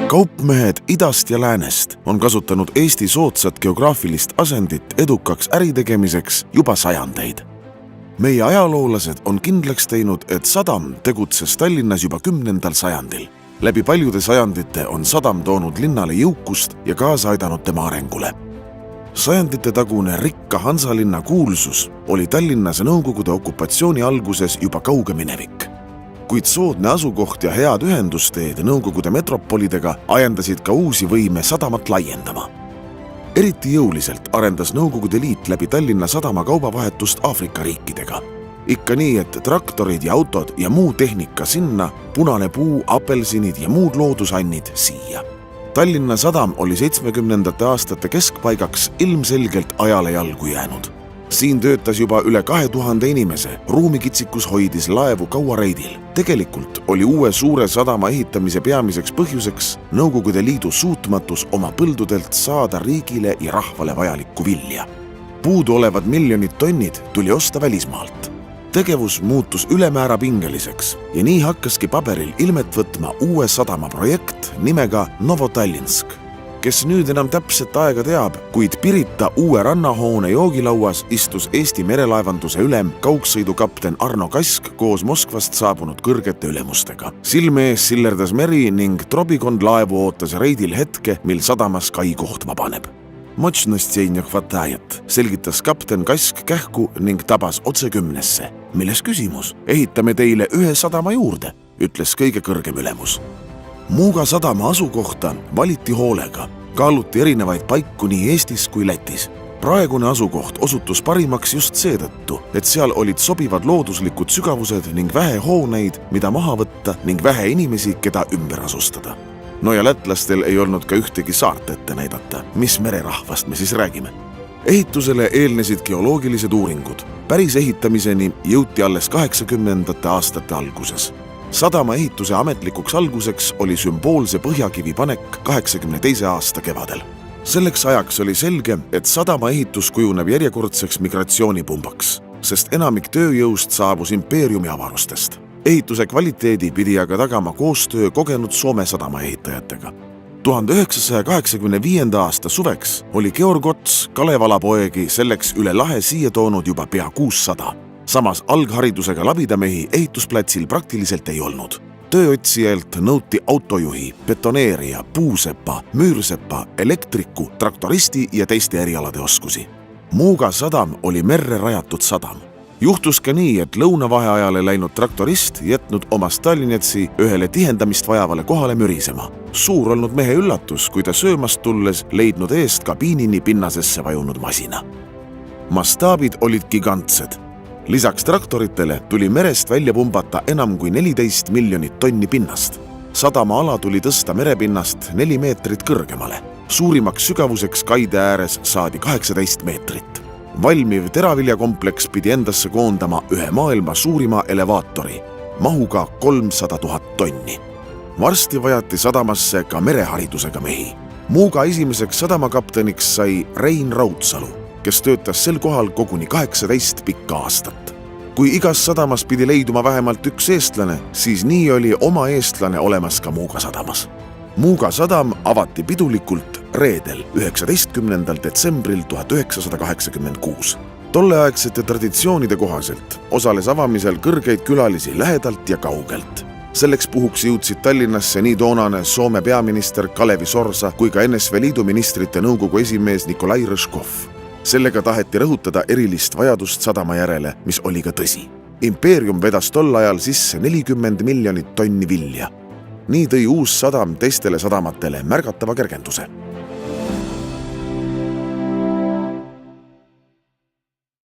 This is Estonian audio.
Kaupmehed idast ja läänest on kasutanud Eesti soodsat geograafilist asendit edukaks äritegemiseks juba sajandeid. Meie ajaloolased on kindlaks teinud, et sadam tegutses Tallinnas juba 10. sajandil. Läbi paljude sajandite on sadam toonud linnale jõukust ja kaasa aidanud tema arengule. Sajandite tagune rikka Hansalinna kuulsus oli Tallinnas Nõukogude okupatsiooni alguses juba kauge minevik. Kuid soodne asukoht ja head ühendusteed Nõukogude metropolidega ajendasid ka uusi võime sadamat laiendama. Eriti jõuliselt arendas Nõukogude Liit läbi Tallinna sadama kaubavahetust Aafrika riikidega. Ikka nii, et traktorid ja autod ja muu tehnika sinna, punane puu, apelsinid ja muud loodusannid siia. Tallinna sadam oli 70. aastate keskpaigaks ilmselgelt ajale jalgu jäänud. Siin töötas juba üle 2000 inimese, ruumikitsikus hoidis laevu kaua reidil. Tegelikult oli uue suure sadama ehitamise peamiseks põhjuseks Nõukogude Liidu suutmatus oma põldudelt saada riigile ja rahvale vajalikku vilja. Puudu olevad miljonid tonnid tuli osta välismaalt. Tegevus muutus ülemäära pingeliseks ja nii hakkaski paberil ilmet võtma uue sadama projekt nimega Novotallinsk. Kes nüüd enam täpset aega teab, kuid Pirita uue rannahoone joogilauas istus Eesti merelaevanduse ülem kaugsõidukapten Arno Kask koos Moskvast saabunud kõrgete ülemustega. Silme ees sillerdas meri ning trobikond laevu ootas reidil hetke, mil sadamas kai koht vabaneb. Močnostei не хватает, selgitas kapten Kask kähku ning tabas otse 10. Milles küsimus? Ehitame teile ühe sadama juurde, ütles kõige kõrgem ülemus. Muuga sadama asukohta valiti hoolega, kaaluti erinevaid paiku nii Eestis kui Lätis. Praegune asukoht osutus parimaks just seetõttu, et seal olid sobivad looduslikud sügavused ning vähe hooneid, mida maha võtta ning vähe inimesi, keda ümber asustada. No ja lätlastel ei olnud ka ühtegi saart ette näidata, mis mererahvast me siis räägime. Ehitusele eelnesid geoloogilised uuringud. Päris ehitamiseni jõuti alles 80. aastate alguses. Sadama ehituse ametlikuks alguseks oli sümboolse põhjakivi panek 82. aasta kevadel. Selleks ajaks oli selge, et sadama ehitus kujuneb järjekordseks migratsioonipumbaks, sest enamik tööjõust saabus impeeriumi avarustest. Ehituse kvaliteedi pidi aga tagama koostöö kogenud Soome sadama ehitajatega. 1985. aasta suveks oli Georg Ots Kalevala poegi selleks üle lahe siia toonud juba pea 600. Samas algharidusega labidamehi ehitusplatsil praktiliselt ei olnud. Tööotsijalt nõuti autojuhi, betoneerija, puusepa, müürsepa, elektriku, traktoristi ja teiste erialade oskusi. Muuga sadam oli merre rajatud sadam. Juhtus ka nii, et lõunavaheajale läinud traktorist jätnud oma Stalinetsi ühele tihendamist vajavale kohale mürisema. Suur olnud mehe üllatus, kui ta söömast tulles leidnud eest kabiinini pinnasesse vajunud masina. Mastaabid olid gigantsed. Lisaks traktoritele tuli merest välja pumbata enam kui 14 miljonit tonni pinnast. Sadama ala tuli tõsta merepinnast 4 meetrit kõrgemale. Suurimaks sügavuseks kaide ääres saadi 18 meetrit. Valmiv teraviljakompleks pidi endasse koondama ühe maailma suurima elevaatori, mahuga 300 000 tonni. Varsti vajati sadamasse ka mereharidusega mehi. Muuga esimeseks sadamakapteniks sai Rein Raudsalu, kes töötas sel kohal koguni 18 pikka aastat. Kui igas sadamas pidi leiduma vähemalt üks eestlane, siis nii oli oma eestlane olemas ka Muuga sadamas. Muuga sadam avati pidulikult reedel 19. detsembril 1986. Tolleaegsete traditsioonide kohaselt osales avamisel kõrgeid külalisi lähedalt ja kaugelt. Selleks puhuks jõudsid Tallinnasse nii toonane Soome peaminister Kalevi Sorsa kui ka NSV Liidu ministrite nõukogu esimees Nikolai Rõškov. Sellega taheti rõhutada erilist vajadust sadama järele, mis oli ka tõsi. Impeerium vedas tol ajal sisse 40 miljonit tonni vilja. Nii tõi uus sadam teistele sadamatele märgatava kergenduse.